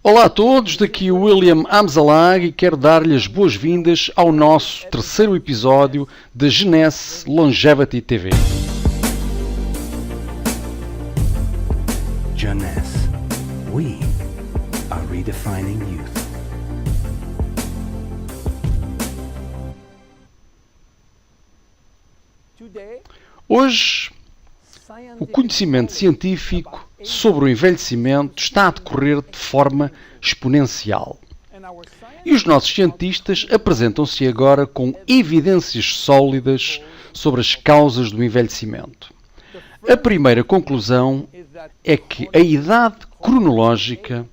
Olá a todos, daqui o William Amzalag e quero dar-lhe as boas-vindas ao nosso terceiro episódio da Jeunesse Longevity TV. Jeunesse, we are redefining youth. Hoje, o conhecimento científico sobre o envelhecimento está a decorrer de forma exponencial. E os nossos cientistas apresentam-se agora com evidências sólidas sobre as causas do envelhecimento. A primeira conclusão é que a idade cronológica,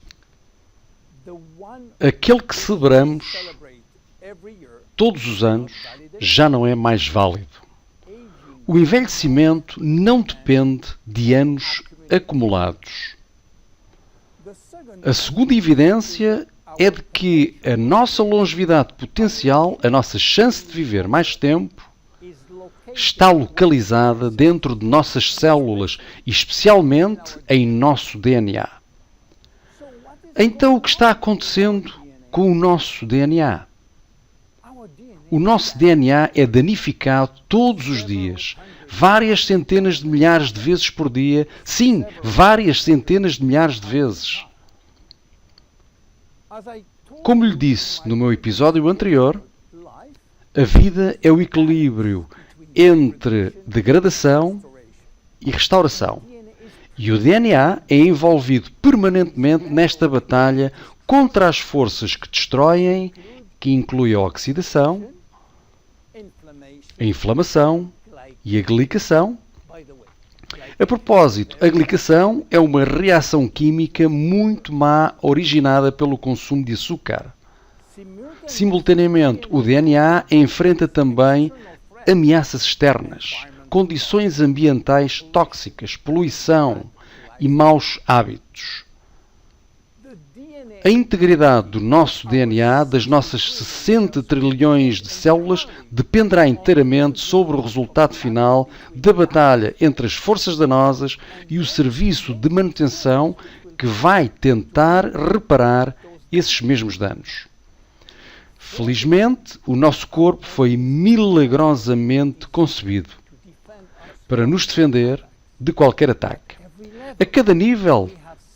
aquele que celebramos todos os anos, já não é mais válido. O envelhecimento não depende de anos acumulados. A segunda evidência é de que a nossa longevidade potencial, a nossa chance de viver mais tempo, está localizada dentro de nossas células e especialmente em nosso DNA. Então, o que está acontecendo com o nosso DNA? O nosso DNA é danificado todos os dias, várias centenas de milhares de vezes por dia. Sim, várias centenas de milhares de vezes. Como lhe disse no meu episódio anterior, a vida é o equilíbrio entre degradação e restauração. E o DNA é envolvido permanentemente nesta batalha contra as forças que destroem, que inclui a oxidação, a inflamação e a glicação. A propósito, a glicação é uma reação química muito má originada pelo consumo de açúcar. Simultaneamente, o DNA enfrenta também ameaças externas, condições ambientais tóxicas, poluição e maus hábitos. A integridade do nosso DNA, das nossas 60 trilhões de células, dependerá inteiramente sobre o resultado final da batalha entre as forças danosas e o serviço de manutenção que vai tentar reparar esses mesmos danos. Felizmente, o nosso corpo foi milagrosamente concebido para nos defender de qualquer ataque. A cada nível,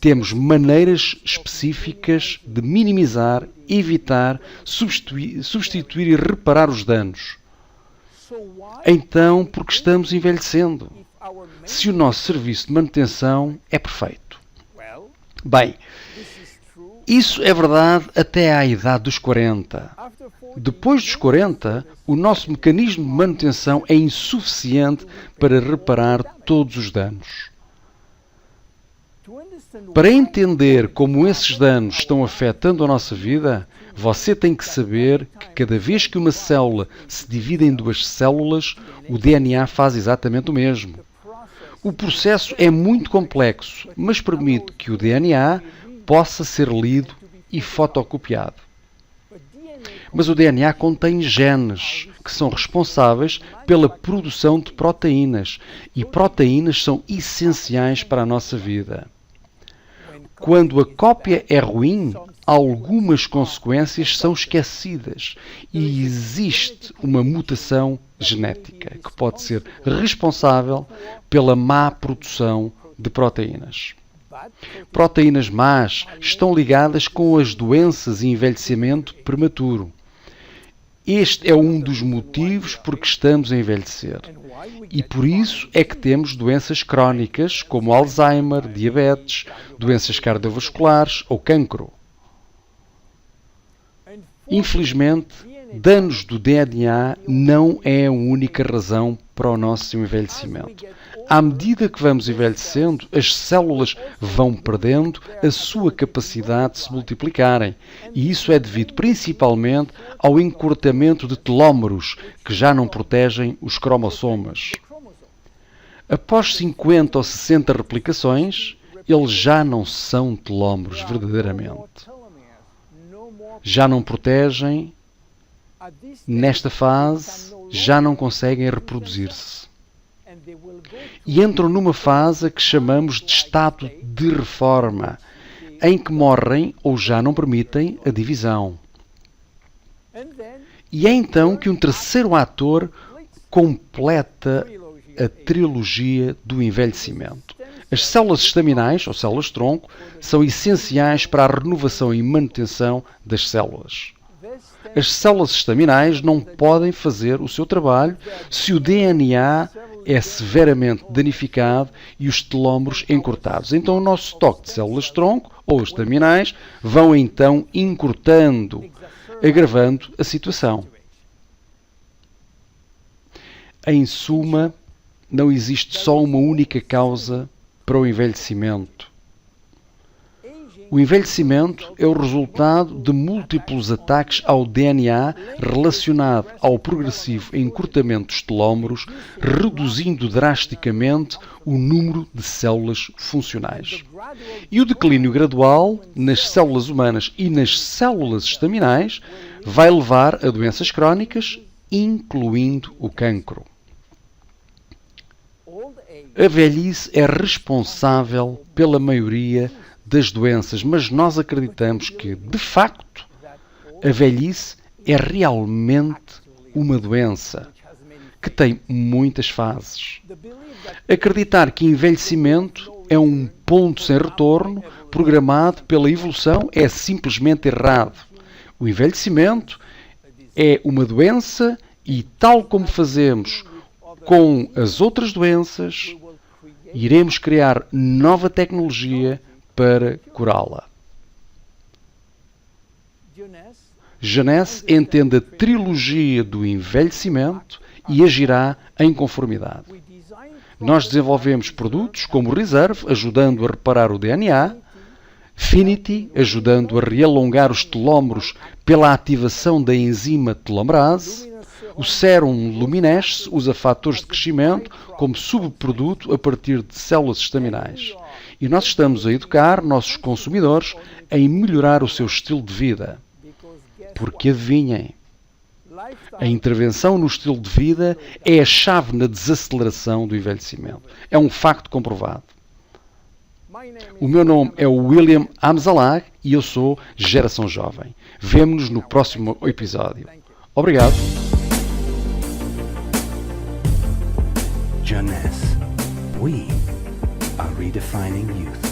temos maneiras específicas de minimizar, evitar, substituir e reparar os danos. Então, por que estamos envelhecendo? Se o nosso serviço de manutenção é perfeito. Bem, isso é verdade até à idade dos 40. Depois dos 40, o nosso mecanismo de manutenção é insuficiente para reparar todos os danos. Para entender como esses danos estão afetando a nossa vida, você tem que saber que cada vez que uma célula se divide em duas células, o DNA faz exatamente o mesmo. O processo é muito complexo, mas permite que o DNA possa ser lido e fotocopiado. Mas o DNA contém genes que são responsáveis pela produção de proteínas, e proteínas são essenciais para a nossa vida. Quando a cópia é ruim, algumas consequências são esquecidas e existe uma mutação genética que pode ser responsável pela má produção de proteínas. Proteínas más estão ligadas com as doenças e envelhecimento prematuro. Este é um dos motivos por que estamos a envelhecer. E por isso é que temos doenças crónicas como Alzheimer, diabetes, doenças cardiovasculares ou cancro. Infelizmente, danos do DNA não é a única razão para o nosso envelhecimento. À medida que vamos envelhecendo, as células vão perdendo a sua capacidade de se multiplicarem. E isso é devido principalmente ao encurtamento de telómeros, que já não protegem os cromossomas. Após 50 ou 60 replicações, eles já não são telómeros verdadeiramente. Já não protegem, nesta fase, já não conseguem reproduzir-se. E entram numa fase que chamamos de estado de reforma. em que morrem ou já não permitem a divisão. E é então que um terceiro ator completa a trilogia do envelhecimento. As células estaminais, ou células-tronco, são essenciais para a renovação e manutenção das células. As células estaminais não podem fazer o seu trabalho se o DNA é severamente danificado e os telómeros encurtados. Então o nosso estoque de células-tronco, ou estaminais, vão então encurtando, agravando a situação. Em suma, não existe só uma única causa para o envelhecimento. O envelhecimento é o resultado de múltiplos ataques ao DNA relacionado ao progressivo encurtamento dos telómeros, reduzindo drasticamente o número de células funcionais. E o declínio gradual nas células humanas e nas células estaminais vai levar a doenças crónicas, incluindo o cancro. A velhice é responsável pela maioria das doenças, mas nós acreditamos que, de facto, a velhice é realmente uma doença que tem muitas fases. Acreditar que envelhecimento é um ponto sem retorno programado pela evolução é simplesmente errado. O envelhecimento é uma doença e, tal como fazemos com as outras doenças, iremos criar nova tecnologia para curá-la. Jeunesse entende a trilogia do envelhecimento e agirá em conformidade. Nós desenvolvemos produtos como Reserve, ajudando a reparar o DNA, Finity, ajudando a realongar os telómeros pela ativação da enzima telomerase, o Serum Luminesce usa fatores de crescimento como subproduto a partir de células estaminais. E nós estamos a educar nossos consumidores em melhorar o seu estilo de vida. Porque adivinhem, a intervenção no estilo de vida é a chave na desaceleração do envelhecimento. É um facto comprovado. O meu nome é William Amzalag e eu sou Geração Jovem. Vemo-nos no próximo episódio. Obrigado. Jeunesse. We are redefining youth.